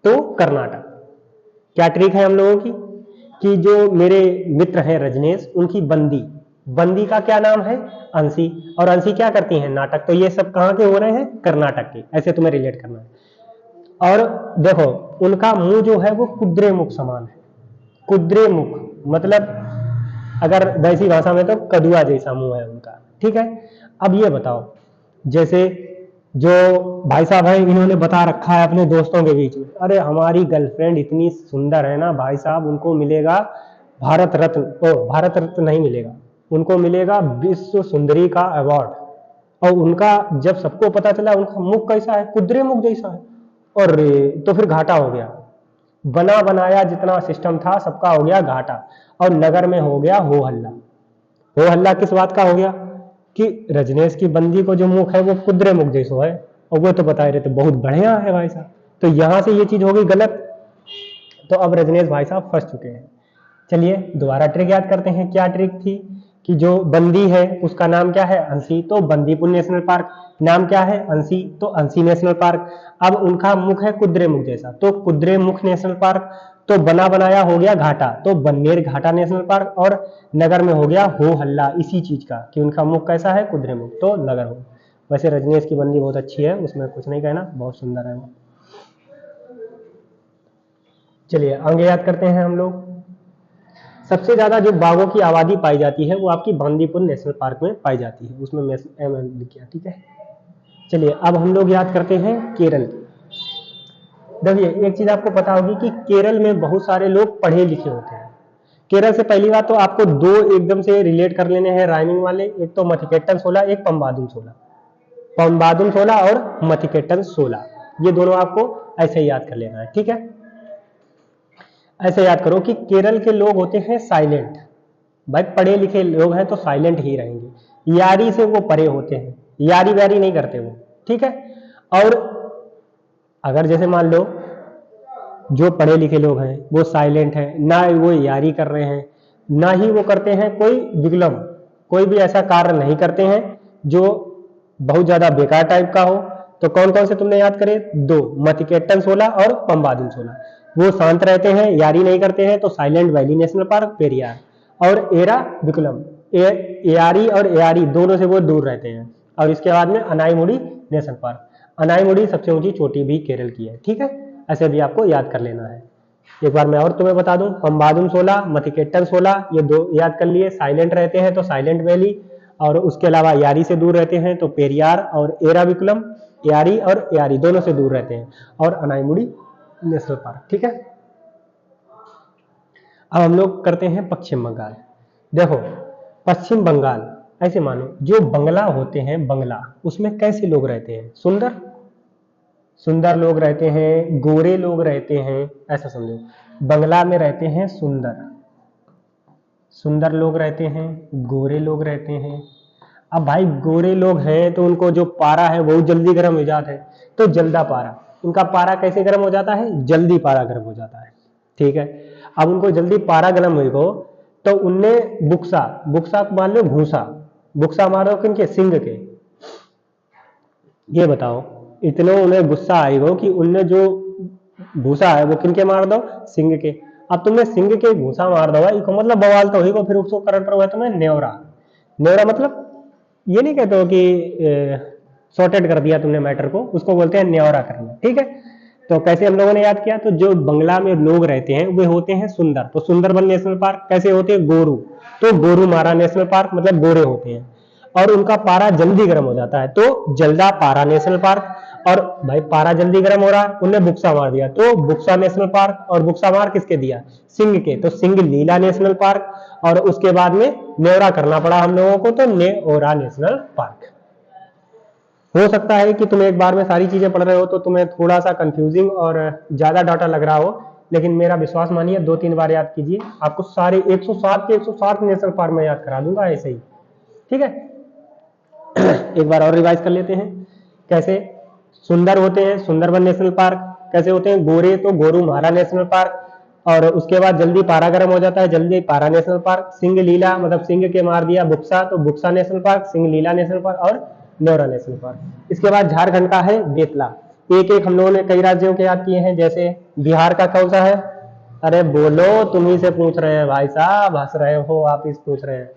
तो कर्नाटक। क्या ट्रिक है हम लोगों की कि जो मेरे मित्र हैं रजनीश, उनकी बंदी, बंदी का क्या नाम है? अंशी। और अंशी क्या करती हैं? नाटक। तो ये सब कहां के हो रहे हैं? कर्नाटक के। ऐसे तुम्हें रिलेट करना है। और देखो, उनका मुंह जो है वो कुद्रे मुख समान है। कुद्रे मुख मतलब अगर वैसी भाषा में तो कदुआ जैसा मुंह है उनका। ठीक है, अब ये बताओ, जैसे जो भाई साहब है इन्होंने बता रखा है अपने दोस्तों के बीच में, अरे हमारी गर्लफ्रेंड इतनी सुंदर है ना भाई साहब, उनको मिलेगा भारत रत्न। ओ, भारत रत्न नहीं मिलेगा, उनको मिलेगा विश्व सुंदरी का अवार्ड। और उनका जब सबको पता चला उनका मुख कैसा है? कुद्रे मुख जैसा है। और तो फिर घाटा हो गया, बना बनाया जितना सिस्टम था सबका हो गया घाटा। और नगर में हो गया हो हल्ला। हो हल्ला किस बात का हो गया? कि रजनीश की बंदी को जो मुख है वो कुद्रे मुख जैसो है, और वो तो बता रहे थे बहुत बढ़िया है भाई साहब। तो यहां से ये चीज हो गई गलत। तो अब रजनीश भाई साहब फंस चुके हैं। चलिए दोबारा ट्रिक याद करते हैं। क्या ट्रिक थी? कि जो बंदी है उसका नाम क्या है? अंशी। तो बंदीपुर नेशनल पार्क। नाम क्या है? अंशी, तो अंशी नेशनल पार्क। अब उनका मुख है कुद्रे मुख जैसा, तो कुद्रे मुख नेशनल पार्क। तो बना बनाया हो गया घाटा, तो बन्नेर घाटा नेशनल पार्क। और नगर में हो गया हो हल्ला, इसी चीज का कि उनका मुख कैसा है? कुद्रे मुख, तो नगर हो। वैसे रजनीश की बंदी बहुत अच्छी है, उसमें कुछ नहीं कहना, बहुत सुंदर है वो। चलिए आगे याद करते हैं हम लोग। सबसे ज्यादा जो बाघों की आबादी पाई जाती है वो आपकी बांदीपुर नेशनल पार्क में पाई जाती है, उसमें लिख किया। ठीक है, चलिए अब हम लोग याद करते हैं केरल। देखिए, एक चीज आपको पता होगी कि केरल में बहुत सारे लोग पढ़े लिखे होते हैं। केरल से पहली बात तो आपको 2 एकदम से रिलेट कर लेने हैं राइमिंग वाले, एक तो मथिकेट्टन 16, एक पंबादुम 16। पंबादुम 16 और मथिकेट्टन 16, ये दोनों आपको ऐसे ही याद कर लेना है। ठीक है, ऐसे याद करो कि केरल के लोग होते हैं साइलेंट। भाई पढ़े लिखे लोग हैं तो साइलेंट ही रहेंगे। यारी से वो परे होते हैं, यारी व्यारी नहीं करते वो। ठीक है, और अगर जैसे मान लो जो पढ़े लिखे लोग हैं वो साइलेंट है, ना वो यारी कर रहे हैं, ना ही वो करते हैं कोई विगलम, कोई भी ऐसा कार्य नहीं करते हैं जो बहुत ज्यादा बेकार टाइप का हो। तो कौन कौन से तुमने याद करे? 2, मथिकेट्टन 16 और पंबादुम 16। वो शांत रहते हैं, यारी नहीं करते हैं, तो silent valley national park, Periyar. और एरा विकुलम, एयारी और एयारी दोनों से वो दूर रहते हैं। और इसके बाद में अनाईमुड़ी नेशनल पार्क। अनाईमुड़ी सबसे ऊंची चोटी भी केरल की है। ठीक है, ऐसे भी आपको याद कर लेना है। एक बार मैं और तुम्हें बता दूं, पंबादुम 16, मथिकेट्टन 16, ये 2 याद कर लिए। साइलेंट रहते हैं तो साइलेंट वैली, और उसके अलावा यारी से दूर रहते हैं तो पेरियार और एराविकुलम। यारी और यारी दोनों से दूर रहते हैं, और अनाईमुड़ी नेशनल पार्क। ठीक है, अब हम लोग करते हैं पश्चिम बंगाल। देखो, पश्चिम बंगाल ऐसे मानो जो बंगला होते हैं, बंगला, उसमें कैसे लोग रहते हैं? सुंदर, सुंदर लोग रहते हैं, गोरे लोग रहते हैं, ऐसा समझो। बंगला में रहते हैं सुंदर, सुंदर लोग रहते हैं, गोरे लोग रहते हैं। अब भाई गोरे लोग हैं तो उनको जो पारा है बहुत जल्दी गर्म हो जाता है, तो जल्दा पारा। उनका पारा कैसे गर्म हो जाता है? जल्दी पारा गर्म हो जाता है। ठीक है। अब उनको जल्दी पारा गर्म हुई हो तो उनने बुक्सा, बुक्सा को मान लो घूसा, बुक्सा मारो किनके, सिंह के। ये बताओ, इतने उन्हें गुस्सा आई हो कि उनने जो भूसा है वो किनके मार दो, सिंह के। अब तुमने सिंह के घूसा मार दो, इको मतलब बवाल तो ही को, फिर उसको करंट हुआ तुम्हें न्योरा। न्योरा मतलब ये नहीं कहते हो कि सॉर्टेड कर दिया तुमने मैटर को, उसको बोलते हैं न्योरा करना, ठीक है। तो कैसे हम लोगों ने याद किया, तो जो बंगला में लोग रहते हैं वे होते हैं सुंदर, तो सुंदरबन नेशनल पार्क कैसे होते हैं, गोरू, तो गोरूमारा नेशनल पार्क मतलब गोरे होते हैं, और उनका पारा जल्दी गर्म हो जाता है तो जल्दा पारा नेशनल पार्क। और भाई पारा जल्दी गर्म हो रहा है, उनने बुक्सा मार दिया तो बुक्सा नेशनल पार्क, और बुक्सा मार किसके दिया, सिंह के, तो सिंह लीला नेशनल पार्क। और उसके बाद में न्योरा करना पड़ा हम लोगों को, तो न्योरा नेशनल पार्क। हो सकता है कि तुम एक बार में सारी चीजें पढ़ रहे हो तो तुम्हें थोड़ा सा कंफ्यूजिंग और ज्यादा डाटा लग रहा हो, लेकिन मेरा विश्वास मानिए 2-3 बार याद कीजिए, आपको सारे 107 के 107 नेशनल पार्क में याद करा दूंगा ऐसे ही, ठीक है। एक बार और रिवाइज कर लेते हैं, कैसे सुंदर होते हैं सुंदरबन नेशनल पार्क, कैसे होते हैं गोरे तो गोरूमारा नेशनल पार्क, और उसके बाद जल्दी पारा गर्म हो जाता है जल्दी पारा नेशनल पार्क। सिंह लीला मतलब सिंह के मार दिया बुक्सा, तो बुक्सा नेशनल पार्क, सिंह लीला नेशनल पार्क और न्योरा नेशनल पार्क। इसके बाद झारखंड का है बेतला। एक एक हम लोगों ने कई राज्यों के याद किए हैं, जैसे बिहार का कौन सा है, अरे बोलो, तुम ही से पूछ रहे हैं भाई साहब, हंस रहे हो आप, इस पूछ रहे हैं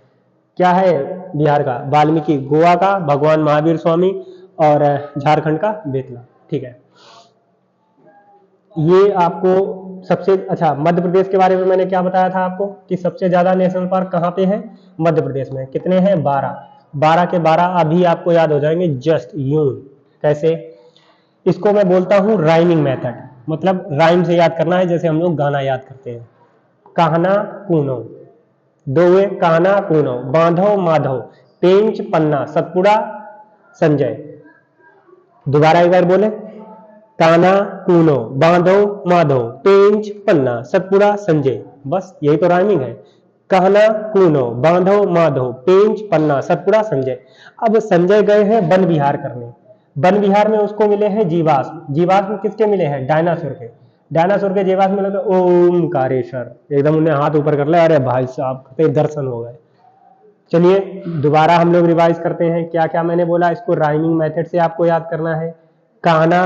क्या है बिहार का, वाल्मीकि। गोवा का भगवान महावीर स्वामी, और झारखंड का बेतला, ठीक है। ये आपको सबसे अच्छा, मध्य प्रदेश के बारे में मैंने क्या बताया था आपको कि सबसे ज्यादा नेशनल पार्क कहाँ पे है, मध्य प्रदेश में। कितने हैं, 12, 12 के 12 अभी आपको याद हो जाएंगे जस्ट यूं। कैसे, इसको मैं बोलता हूं राइमिंग मेथड, मतलब राइम से याद करना है, जैसे हम लोग गाना याद करते हैं। कहना कूनो, दोवे कहना कूनो, बांधो माधो, पेंच पन्ना, सतपुड़ा संजय। दोबारा एक बार बोले, काना कूनो, बांधो माधो, पेंच पन्ना, सतपुड़ा संजय। बस यही तो राइमिंग है, कहना कूनो, बांधो माधो, पेंच पन्ना, सतपुड़ा संजय। अब संजय गए हैं वन विहार करने, वन विहार में उसको मिले हैं जीवाश्म, जीवाश्म किसके मिले हैं, डायनासोर के, डायनासोर के जीवाश्म मिले तो ओमकारेश्वर, एकदम उन्हें हाथ ऊपर कर लिया, अरे भाई साहब दर्शन हो गए। चलिए दोबारा हम लोग रिवाइज करते हैं, क्या क्या मैंने बोला, इसको राइमिंग मेथड से आपको याद करना है। काना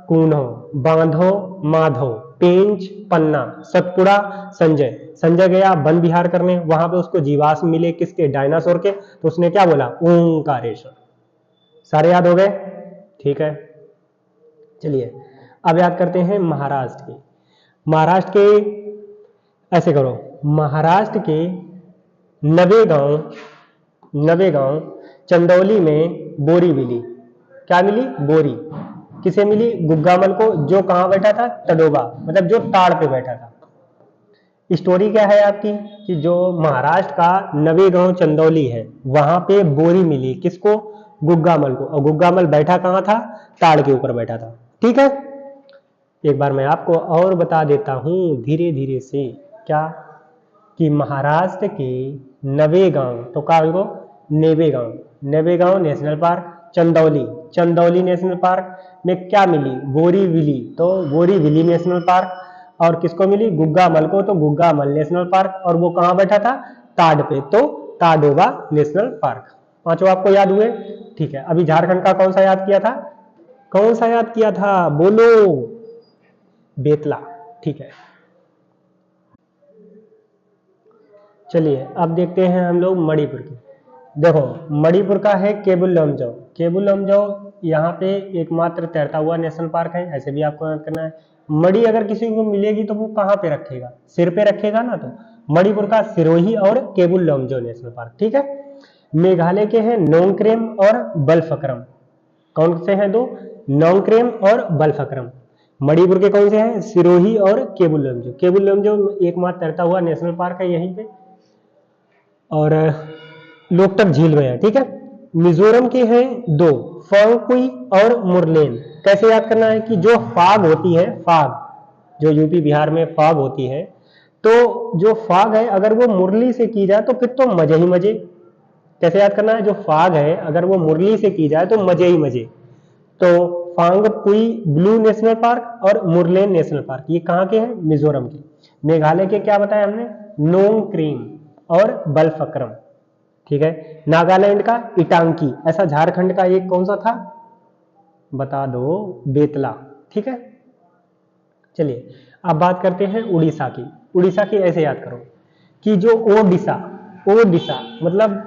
कूनो, बांधो माधो, पेंच पन्ना, सतपुड़ा संजय। संजय गया वन विहार करने, वहां पे उसको जीवाश्म मिले किसके, डायनासोर के, तो उसने क्या बोला, ओंकारेश्वर। सारे याद हो गए, ठीक है। चलिए अब याद करते हैं महाराष्ट्र के। महाराष्ट्र के ऐसे करो, महाराष्ट्र के नवेगांव, नवेगांव चंदौली में बोरी मिली, क्या मिली, बोरी। किसे मिली, गुग्गामल को, जो कहां बैठा था, तडोबा, मतलब जो ताड़ पे बैठा था। स्टोरी क्या है आपकी कि जो महाराष्ट्र का नवेगांव चंदौली है वहां पे बोरी मिली, किसको, गुग्गामल को, और गुग्गामल बैठा कहां था, ताड़ के ऊपर बैठा था, ठीक है। एक बार मैं आपको और बता देता हूं धीरे धीरे से, क्या कि महाराष्ट्र के नवेगांव, तो क्या को Navegaon, Navegaon national park, Chandauli, Chandauli national park में क्या मिली, बोरी विली, तो बोरी विली नेशनल पार्क। और किसको मिली, गुग्गामल को, तो गुग्गामल नेशनल पार्क, और वो कहां बैठा था, ताड़ पे, तो ताडोबा नेशनल पार्क। पांचों आपको याद हुए, ठीक है। अभी झारखंड का कौन सा याद किया था, कौन सा याद किया था, बोलो, बेतला, ठीक है। चलिए अब देखते हैं हम लोग मणिपुर की। देखो मणिपुर का है केबुल लमजाओ, केबुल लमजाओ यहाँ पे एकमात्र तैरता हुआ नेशनल पार्क है, ऐसे भी आपको याद करना है। मणि अगर किसी को मिलेगी तो वो कहाँ पे रखेगा, सिर पे रखेगा ना, तो मणिपुर का सिरोही और केबुल लमजाओ नेशनल पार्क, ठीक है। मेघालय के हैं नोंगक्रेम और बल्फक्रम, कौन से हैं दो, नोंगक्रेम और बल्फक्रम। मणिपुर के कौन से हैं, सिरोही और केबुल लमजाओ। केबुल लमजाओ एकमात्र तैरता हुआ नेशनल पार्क है यहीं पे, और लोकटक झील में है, ठीक है। मिजोरम के हैं दो, फंगकुई और मुरलेन। कैसे याद करना है कि जो फाग होती है, फाग जो यूपी बिहार में फाग होती है, तो जो फाग है अगर वो मुरली से की जाए तो फिर तो मजे ही मजे। कैसे याद करना है, जो फाग है अगर वो मुरली से की जाए तो मजे ही मजे। तो पांगपुई ब्लू नेशनल पार्क और मुरलेन नेशनल पार्क, ये कहाँ के हैं? मिजोरम के। मेघालय के क्या बताया हमने? नोंग क्रीम और बलफक्रम, ठीक है। नागालैंड का इटांकी, ऐसा झारखंड का एक कौन सा था बता दो? बेतला, ठीक है। चलिए अब बात करते हैं उड़ीसा की। उड़ीसा की ऐसे याद करो कि जो ओडिशा, ओडिशा मतलब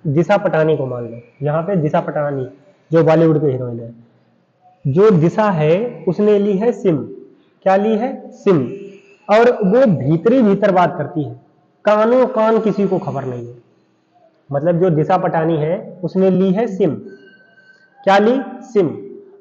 दिशा पटानी को मान लो, यहाँ पे दिशा पटानी जो बॉलीवुड के हीरोइन है, जो दिशा है उसने ली है सिम। क्या ली है? सिम। और वो भीतरी भीतर बात करती है, कानों कान किसी को खबर नहीं है। मतलब जो दिशा पटानी है उसने ली है सिम। क्या ली? सिम।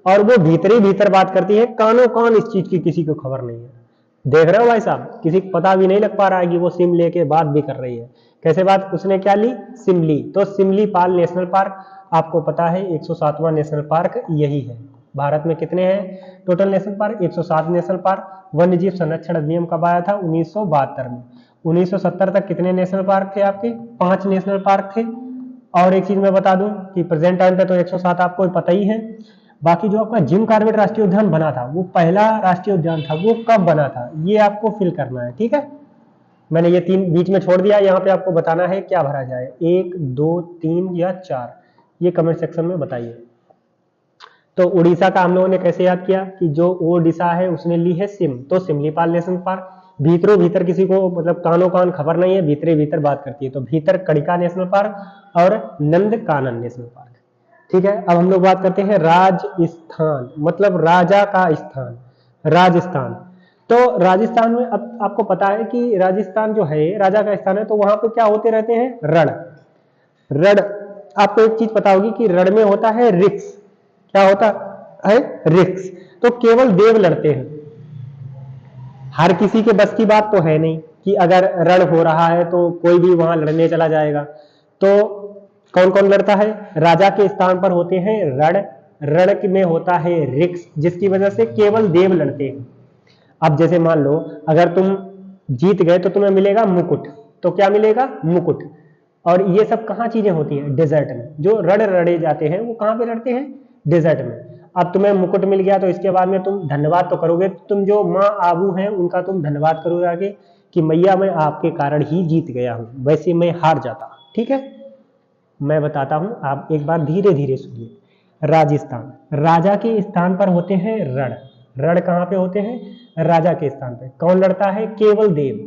और वो भीतरी भीतर बात करती है, कानों कान इस चीज की किसी को खबर नहीं है। देख रहे हो भाई साहब, किसी को पता भी नहीं लग पा रहा है कि वो सिम लेके बात भी कर रही है। कैसे बात? उसने क्या ली? सिम ली। तो सिमलीपाल नेशनल पार्क आपको पता है 107वां नेशनल पार्क यही है। भारत में कितने हैं total national park? 107 national park. वन्य जीव संरक्षण अधिनियम कब आया था? 1972 में। 1970 तक कितने नेशनल पार्क थे आपके? 5 नेशनल पार्क थे। और एक चीज मैं बता दूं कि प्रेजेंट टाइम पे तो 107 आपको पता ही है। बाकी जो आपका जिम कॉर्बेट राष्ट्रीय उद्यान बना था, वो पहला राष्ट्रीय उद्यान था, वो कब बना था? ये आपको फिल करना है, ठीक है। मैंने ये 3 बीच में छोड़ दिया, यहाँ पे आपको बताना है क्या भरा जाए, 1, 2, 3 या 4, ये कमेंट सेक्शन में बताइए। तो उड़ीसा का हम लोगों ने कैसे याद किया कि जो ओडिशा है उसने ली है सिम, तो सिमलीपाल नेशनल पार्क। भीतरों भीतर किसी को मतलब कानों कान खबर नहीं है, भीतरे भीतर बात करती है, तो भीतर कड़िका नेशनल पार्क और नंदकानन नेशनल पार्क, ठीक है। अब हम लोग बात करते हैं राजस्थान, मतलब राजा का स्थान, राजस्थान। तो राजस्थान में अब आपको पता है कि राजस्थान जो है राजा का स्थान है, तो वहां पे क्या होते रहते हैं? रण। रण, आपको एक चीज पता होगी कि रण में होता है रिक्स। क्या होता है? रिक्स। तो केवल देव लड़ते हैं, हर किसी के बस की बात तो है नहीं कि अगर रण हो रहा है तो कोई भी वहां लड़ने चला जाएगा। तो कौन कौन लड़ता है? राजा के स्थान पर होते हैं रण, रण में होता है रिक्स, जिसकी वजह से केवल देव लड़ते हैं। अब जैसे मान लो अगर तुम जीत गए तो तुम्हें मिलेगा मुकुट, तो क्या मिलेगा? मुकुट। और ये सब कहाँ चीजें होती हैं? डेजर्ट में। जो रण लड़े जाते हैं वो कहाँ पे लड़ते हैं? डेजर्ट में। अब तुम्हें मुकुट मिल गया तो इसके बाद में तुम धन्यवाद तो करोगे, तुम जो माँ आबू हैं उनका तुम धन्यवाद करोगे आगे कि मैया मैं आपके कारण ही जीत गया हूं, वैसे मैं हार जाता, ठीक है। मैं बताता हूं, आप एक बार धीरे धीरे सुनिए। राजस्थान, राजा के स्थान पर होते हैं रण। रण कहाँ पे होते हैं? राजा के स्थान पे। कौन लड़ता है? केवल देव,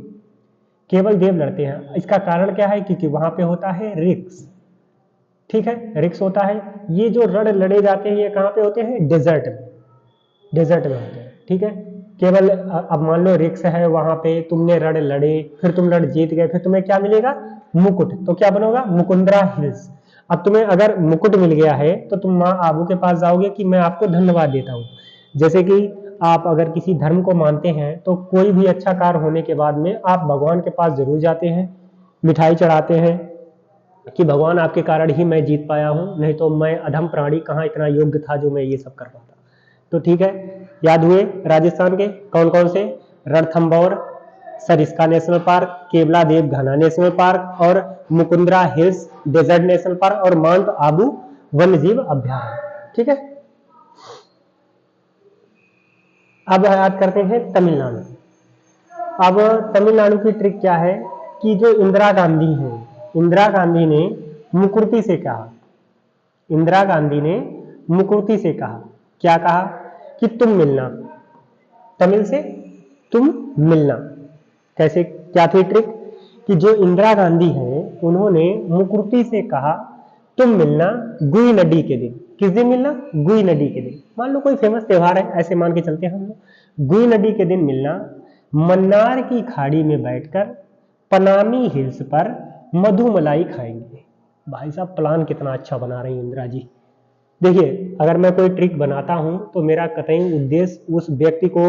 केवल देव लड़ते हैं। इसका कारण क्या है? क्योंकि वहां पे होता है रिक्स, ठीक है, रिक्स होता है। ये जो रण लड़े जाते हैं ये कहाँ पे होते हैं? डेजर्ट में, डेजर्ट में होते हैं, ठीक है। केवल अब मान लो रिक्स है वहां पे, तुमने रण लड़े, फिर तुम लड़ जीत गए, फिर तुम्हें क्या मिलेगा? मुकुट। तो क्या बनोगा? मुकुंदरा हिल्स। अब तुम्हें अगर मुकुट मिल गया है तो तुम माँ आबू के पास जाओगे कि मैं आपको धन्यवाद देता हूँ। जैसे कि आप अगर किसी धर्म को मानते हैं तो कोई भी अच्छा कार्य होने के बाद में आप भगवान के पास जरूर जाते हैं, मिठाई चढ़ाते हैं कि भगवान आपके कारण ही मैं जीत पाया हूं, नहीं तो मैं अधम प्राणी कहाँ इतना योग्य था जो मैं ये सब कर पाता। तो ठीक है, याद हुए राजस्थान के कौन कौन से? Ranthambore Sariska National Park, Keoladeo Ghana National Park और Mukundra Hills Desert National Park और माउंट आबू वन्यजीव अभ्यारण्य, ठीक है। अब याद करते हैं तमिलनाडु। अब तमिलनाडु की ट्रिक क्या है कि जो इंदिरा गांधी है, इंदिरा गांधी ने मुकुर्ती से कहा, इंदिरा गांधी ने मुकुर्ती से कहा, क्या कहा? कि तुम मिलना, तमिल से तुम मिलना। कैसे, क्या थी ट्रिक? कि जो इंदिरा गांधी है उन्होंने मुकुर्ती से कहा तुम मिलना गुई नदी के दिन। किस दिन मिलना? गुई नदी के दिन। मान लो कोई फेमस त्योहार है, ऐसे मान के चलते हैं हम लोग। गुई नदी के दिन मिलना, मन्नार की खाड़ी में बैठकर पनामी हिल्स पर मधुमलाई खाएंगे। भाई साहब प्लान कितना अच्छा बना रही हैं इंदिरा जी। देखिए अगर मैं कोई ट्रिक बनाता हूं तो मेरा कतई उद्देश्य उस व्यक्ति को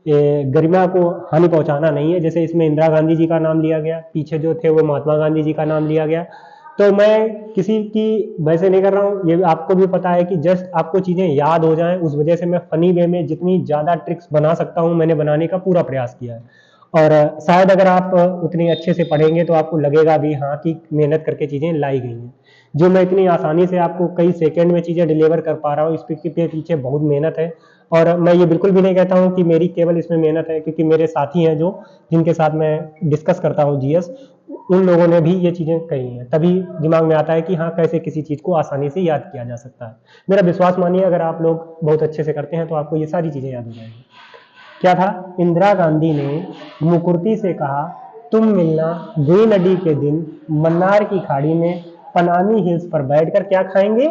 गरिमा को हानि पहुंचाना नहीं है। जैसे इसमें इंदिरा गांधी जी का नाम लिया गया, पीछे जो थे वो महात्मा गांधी जी का नाम लिया गया, तो मैं किसी की वैसे नहीं कर रहा हूँ। ये आपको भी पता है कि जस्ट आपको चीजें याद हो जाएं, उस वजह से मैं फनी वे में जितनी ज्यादा ट्रिक्स बना सकता हूँ मैंने बनाने का पूरा प्रयास किया है। और शायद अगर आप उतनी अच्छे से पढ़ेंगे तो आपको लगेगा भी हाँ कि मेहनत करके चीजें लाई गई हैं। जो मैं इतनी आसानी से आपको कई सेकंड में चीज़ें डिलीवर कर पा रहा हूँ, इस के पीछे बहुत मेहनत है। और मैं ये बिल्कुल भी नहीं कहता हूँ कि मेरी केवल इसमें मेहनत है, क्योंकि मेरे साथी हैं जो जिनके साथ मैं डिस्कस करता हूँ जीएस, उन लोगों ने भी ये चीज़ें कही हैं, तभी दिमाग में आता है कि हाँ कैसे किसी चीज़ को आसानी से याद किया जा सकता है। मेरा विश्वास मानिए, अगर आप लोग बहुत अच्छे से करते हैं तो आपको ये सारी चीज़ें याद हो जाएंगी। क्या था? इंदिरा गांधी ने मुकुर्ती से कहा, तुम मिलना गुई नदी के दिन मन्नार की खाड़ी में पनामी हिल्स पर बैठकर क्या खाएंगे?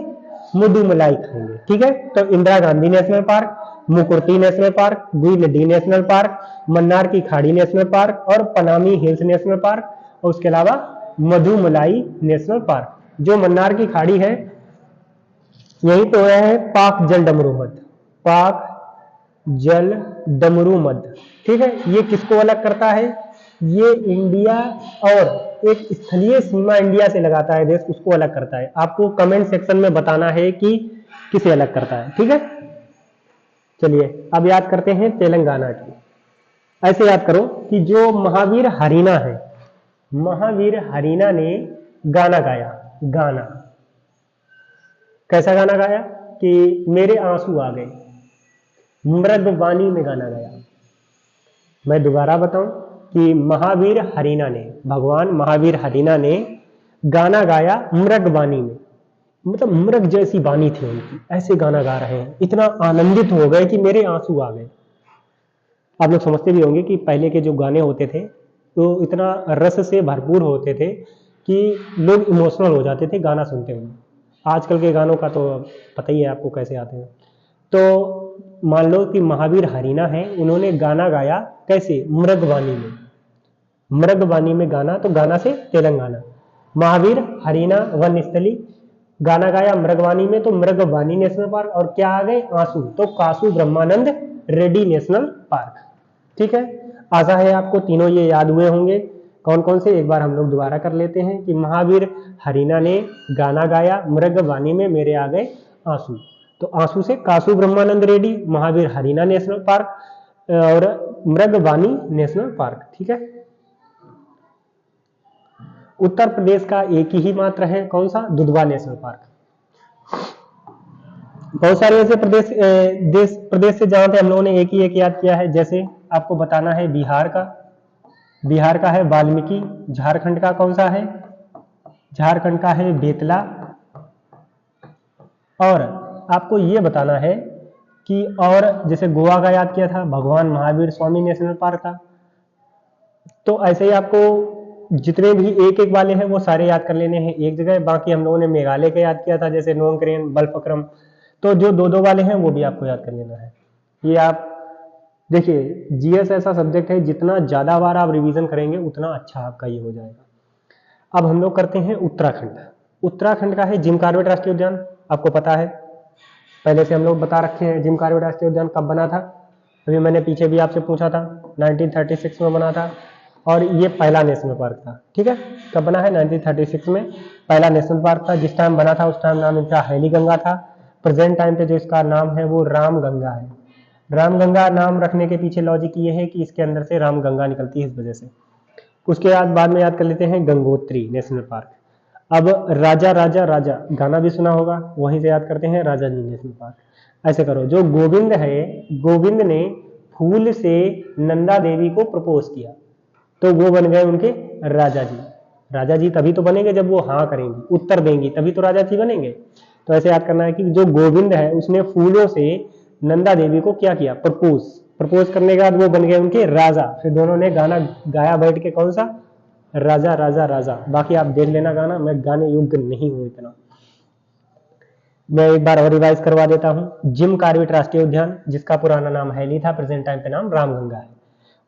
मुदु मलाई खाएंगे। ठीक है, तो Indira Gandhi National park, Mukurthi national park, गुई नदी नेशनल पार्क, मन्नार की खाड़ी नेशनल पार्क और पनामी हिल्स नेशनल पार्क, और उसके अलावा मधुमलाई नेशनल पार्क। जो मन्नार की खाड़ी है यही तो है पाक जल डमरू मध, पाक जल डमरू मध। ठीक है, ये किसको अलग करता है? ये इंडिया और एक स्थलीय सीमा इंडिया से लगाता है देश, उसको अलग करता है। आपको कमेंट सेक्शन में बताना है कि किसे अलग करता है। ठीक है, चलिए अब याद करते हैं तेलंगाना की। ऐसे याद करो कि जो महावीर हरीना है, महावीर हरीना ने गाना गाया। गाना कैसा गाना गाया? कि मेरे आंसू आ गए, मृगवाणी में गाना गाया। मैं दोबारा बताऊं कि महावीर हरीना ने, भगवान महावीर हरीना ने गाना गाया मृगवाणी में, मतलब मृग जैसी वाणी थी उनकी, ऐसे गाना गा रहे हैं, इतना आनंदित हो गए कि मेरे आंसू आ गए। आप लोग समझते भी होंगे कि पहले के जो गाने होते थे तो इतना रस से भरपूर होते थे कि लोग इमोशनल हो जाते थे गाना सुनते हुए। आजकल के गानों का तो पता ही है आपको कैसे आते हैं। तो मान लो कि महावीर हरीना है, उन्होंने गाना गाया कैसे? मृगवाणी में। मृगवाणी में गाना, तो गाना से तेलंगाना। महावीर हरीना वनस्थली, गाना गाया मृगवाणी में, तो मृगवाणी नेशनल पार्क। और क्या आ गए? आंसू, तो कासू ब्रह्मानंद रेड्डी नेशनल पार्क। ठीक है, आशा है आपको तीनों ये याद हुए होंगे। कौन कौन से, एक बार हम लोग दोबारा कर लेते हैं कि महावीर हरीना ने गाना गाया मृगवाणी में, मेरे आ गए आंसू, तो आंसू से कासू ब्रह्मानंद रेड्डी, महावीर हरीना नेशनल पार्क और मृगवाणी नेशनल पार्क। ठीक है, उत्तर प्रदेश का एक ही मात्र है, कौन सा? Dudhwa national park. बहुत सारे ऐसे प्रदेश से जहां पे हम लोगों ने एक ही एक याद किया है, जैसे आपको बताना है बिहार का। बिहार का है वाल्मीकि। झारखंड का कौन सा है? झारखंड का है बेतला। और आपको ये बताना है कि, और जैसे गोवा का याद किया था, भगवान महावीर स्वामी नेशनल पार्क था। तो ऐसे ही आपको जितने भी एक एक वाले हैं वो सारे याद कर लेने हैं एक जगह। बाकी हम लोगों ने मेघालय का याद किया था, जैसे नोंगक्रेन, बल्फक्रम, तो जो दो दो वाले हैं वो भी आपको याद कर लेना है। ये आप देखिए, जीएस ऐसा सब्जेक्ट है जितना ज्यादा बार आप रिवीजन करेंगे उतना अच्छा आपका ये हो जाएगा। अब हम लोग करते हैं उत्तराखंड। उत्तराखंड का है जिम कॉर्बेट राष्ट्रीय उद्यान, आपको पता है, पहले से हम लोग बता रखे हैं जिम कॉर्बेट राष्ट्रीय उद्यान कब बना था। अभी मैंने पीछे भी आपसे पूछा था, 1936 में बना था। और ये पहला नेशनल पार्क था। ठीक है, कब बना है? 1936 में पहला नेशनल पार्क था। जिस टाइम बना था उस टाइम नाम इनका हैली गंगा था। प्रेजेंट टाइम पे जो इसका नाम है वो राम गंगा है। राम गंगा नाम रखने के पीछे लॉजिक ये है कि इसके अंदर से राम गंगा निकलती है, इस वजह से। उसके बाद में याद कर लेते हैं गंगोत्री नेशनल पार्क। अब राजा राजा राजा गाना भी सुना होगा, वहीं से याद करते हैं राजा जी नेशनल पार्क। ऐसे करो, जो गोविंद है, गोविंद ने फूल से नंदा देवी को प्रपोज किया, तो वो बन गए उनके राजा जी। राजा जी तभी तो बनेंगे जब वो हाँ करेंगी, उत्तर देंगी, तभी तो राजा जी बनेंगे। तो ऐसे याद करना है कि जो गोविंद है उसने फूलों से नंदा देवी को क्या किया? प्रपोज। प्रपोज करने के बाद वो बन गए उनके राजा। फिर दोनों ने गाना गाया बैठ के, कौन सा? राजा राजा राजा। बाकी आप देख लेना गाना, मैं गाने योग्य नहीं हूं इतना। मैं एक बार और रिवाइज करवा देता हूं। जिम कॉर्बेट राष्ट्रीय उद्यान, जिसका पुराना नाम हैली था, प्रेजेंट टाइम पे नाम रामगंगा है।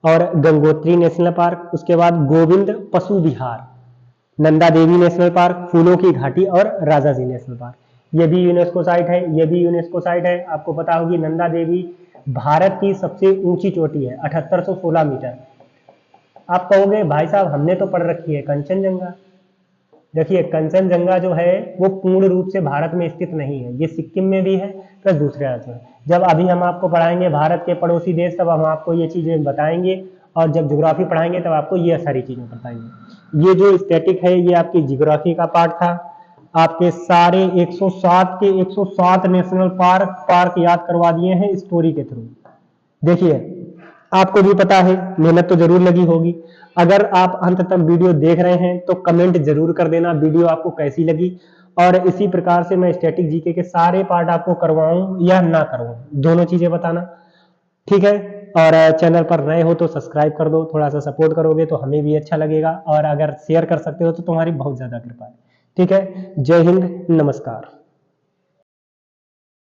और गंगोत्री नेशनल पार्क, उसके बाद गोविंद पशु विहार, नंदा देवी नेशनल पार्क, फूलों की घाटी और राजा जी नेशनल पार्क। ये भी यूनेस्को साइट है, ये भी यूनेस्को साइट है। आपको पता होगी नंदा देवी भारत की सबसे ऊंची चोटी है, 7816 मीटर। आप कहोगे भाई साहब हमने तो पढ़ रखी है कंचनजंगा। देखिए, कंचनजंगा जो है वो पूर्ण रूप से भारत में स्थित नहीं है, ये सिक्किम में भी है प्लस दूसरे राज्य में। जब अभी हम आपको पढ़ाएंगे भारत के पड़ोसी देश, तब हम आपको ये चीजें बताएंगे, और जब ज्योग्राफी पढ़ाएंगे तब आपको ये सारी चीजें बताएंगे। ये जो स्टैटिक है ये आपकी ज्योग्राफी का पार्ट था। आपके सारे 107 के 107 नेशनल पार्क याद करवा दिए हैं स्टोरी के थ्रू। देखिए, आपको भी पता है, मेहनत तो जरूर लगी होगी। अगर आप अंत तक वीडियो देख रहे हैं तो कमेंट जरूर कर देना वीडियो आपको कैसी लगी, और इसी प्रकार से मैं स्टैटिक जीके के सारे पार्ट आपको करवाऊं या ना करवाऊं, दोनों चीजें बताना, ठीक है। और चैनल पर नए हो तो सब्सक्राइब कर दो, थोड़ा सा सपोर्ट करोगे तो हमें भी अच्छा लगेगा, और अगर शेयर कर सकते हो तो तुम्हारी बहुत ज्यादा कृपा है। ठीक है, जय हिंद, नमस्कार।